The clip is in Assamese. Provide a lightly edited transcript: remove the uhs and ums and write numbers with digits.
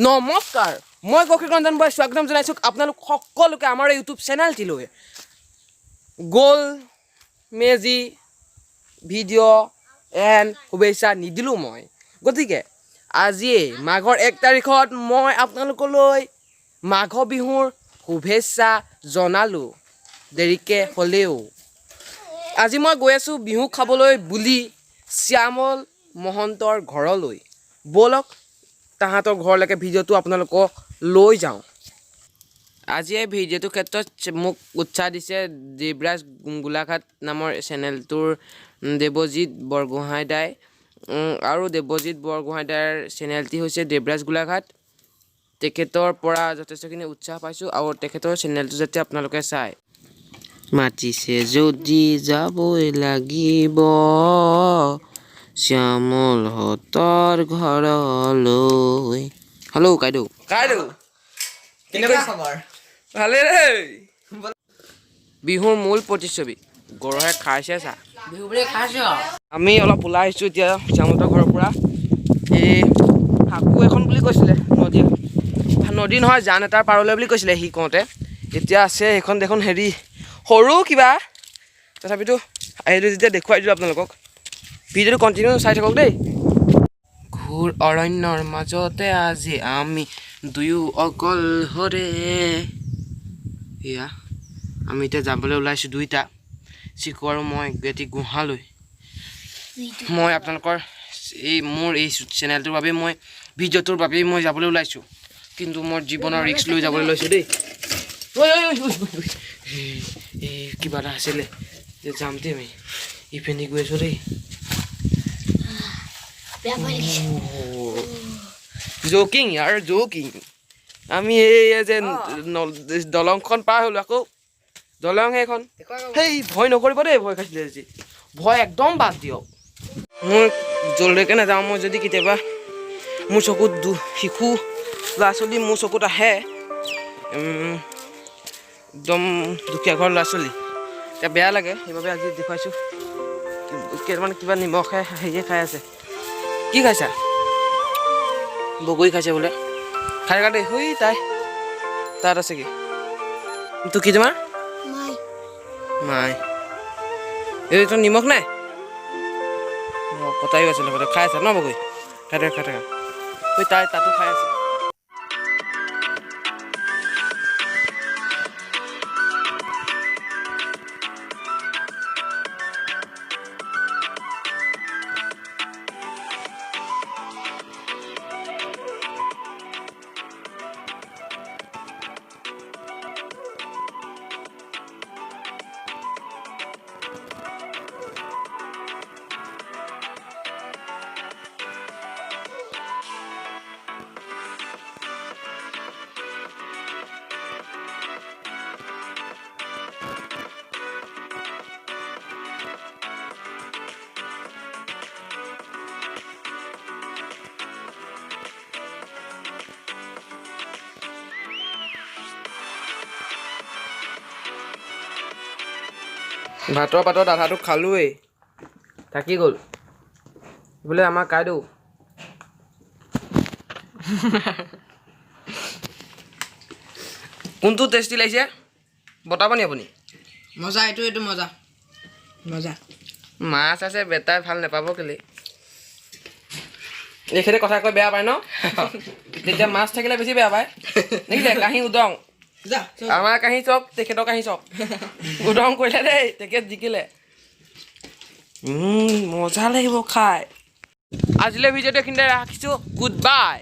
নমস্কাৰ মই কৌশিক ৰঞ্জন বৰাই স্বাগতম জনাইছোঁ আপোনালোক সকলোকে আমাৰ ইউটিউব চেনেলটিলৈ গোল মেজি ভিডিঅ' এণ্ড শুভেচ্ছা নিদিলোঁ মই গতিকে আজি মাঘৰ 1 তাৰিখত মই আপোনালোকলৈ মাঘ বিহুৰ শুভেচ্ছা জনালোঁ দেৰিকৈ হ'লেও আজি মই গৈ আছোঁ বিহু খাবলৈ বুলি শ্যামল মহন্তৰ ঘৰলৈ ব'লক তাহাঁতৰ ঘৰলৈকে ভিডিঅ'টো আপোনালোকক লৈ যাওঁ আজি এই ভিডিঅ'টোৰ ক্ষেত্ৰত মোক উৎসাহ দিছে দেৱৰাজ গোলাঘাট নামৰ চেনেলটোৰ দেৱজিৎ বৰগোহাঁই দাই আৰু দেৱজিৎ বৰগোহাঁই দাৰ চেনেলটি হৈছে দেৱৰাজ গোলাঘাট তেখেতৰ পৰা যথেষ্টখিনি উৎসাহ পাইছোঁ আৰু তেখেতৰ চেনেলটো যাতে আপোনালোকে চায় মাতিছে যদি যাবই লাগিব শ্যামল হতৰ ঘৰলৈ হেল্ল' কাইদেউ কেনেকুৱা খবৰ ভালে দেই বিহুৰ মূল প্ৰতিচ্ছবি গৰহে খাইছে চা বিহু বুলি খাইছো আমি অলপ ওলাই আহিছোঁ এতিয়া শ্যামলৰ ঘৰৰ পৰা এই হাকু এখন বুলি কৈছিলে নদী নহয় জান এটাৰ পাৰলৈ বুলি কৈছিলে সি কওঁতে এতিয়া আছে সেইখন দেখোন হেৰি সৰু কিবা তথাপিতো আহিলোঁ যেতিয়া দেখুৱাই দিলোঁ আপোনালোকক ভিডিঅ'টো কণ্টিনিউ চাই থাকক দেই ঘূৰ অৰণ্যৰ মাজতে আজি আমি দুয়ো অকলশৰে এয়া আমি এতিয়া যাবলৈ ওলাইছোঁ দুইটা চিকু আৰু মই গেটি গুহালৈ মই আপোনালোকৰ মোৰ এই চেনেলটোৰ বাবে মই ভিডিঅ'টোৰ বাবেই মই যাবলৈ ওলাইছোঁ কিন্তু মোৰ জীৱনৰ ৰিস্ক লৈ যাবলৈ লৈছোঁ দেই এই কিবা এটা আছিলে যে যাম দেই আমি ইপিনে গৈ আছোঁ দেই জকিং ইয়াৰ জকিং আমি এই যে দলংখন পাৰ হ'লোঁ আকৌ দলং সেইখন সেই ভয় নকৰিব দেই ভয় খাইছিলে আজি ভয় একদম বাদ দিয়ক মই জলদিকৈ নাযাওঁ মই যদি কেতিয়াবা মোৰ চকুত শিশু ল'ৰা ছোৱালী মোৰ চকুত আহে একদম দুখীয়া ঘৰৰ ল'ৰা ছোৱালী এতিয়া বেয়া লাগে সেইবাবে আজি দেখুৱাইছোঁ কেইটামান কিবা নিমখ হেৰিয়ে খাই আছে কি খাইছা বগৰী খাইছে বোলে খাই দেই হৈ তাত আছে কি তোৰ কি তোমাৰ মাই এইটো নিমখ নাই কটাইও আছিলে খাই আছা ন বগৰী খাই থাকা ঐ তাতো খাই আছে ভাতৰ পাতত আধাটো খালোৱেই থাকি গ'ল বোলে আমাৰ কাইদেউ কোনটো টেষ্টি লাগিছে বতাবনি আপুনি মজা এইটো মজা মজা মাছ আছে বেটাই ভাল নাপাব কেলে এইখিনি কথা কৈ বেয়া পায় ন তেতিয়া মাছ থাকিলে বেছি বেয়া পায় দেখিলে কাঁহী উদং আমাৰ কাঁহী চক তেখেতৰ কাঁহী চক উদং কৰিলে দেই তেখেত জিকিলে মজা লাগিব খাই আজিলৈ ভিডিঅ'টো এইখিনিতে ৰাখিছোঁ গুড বাই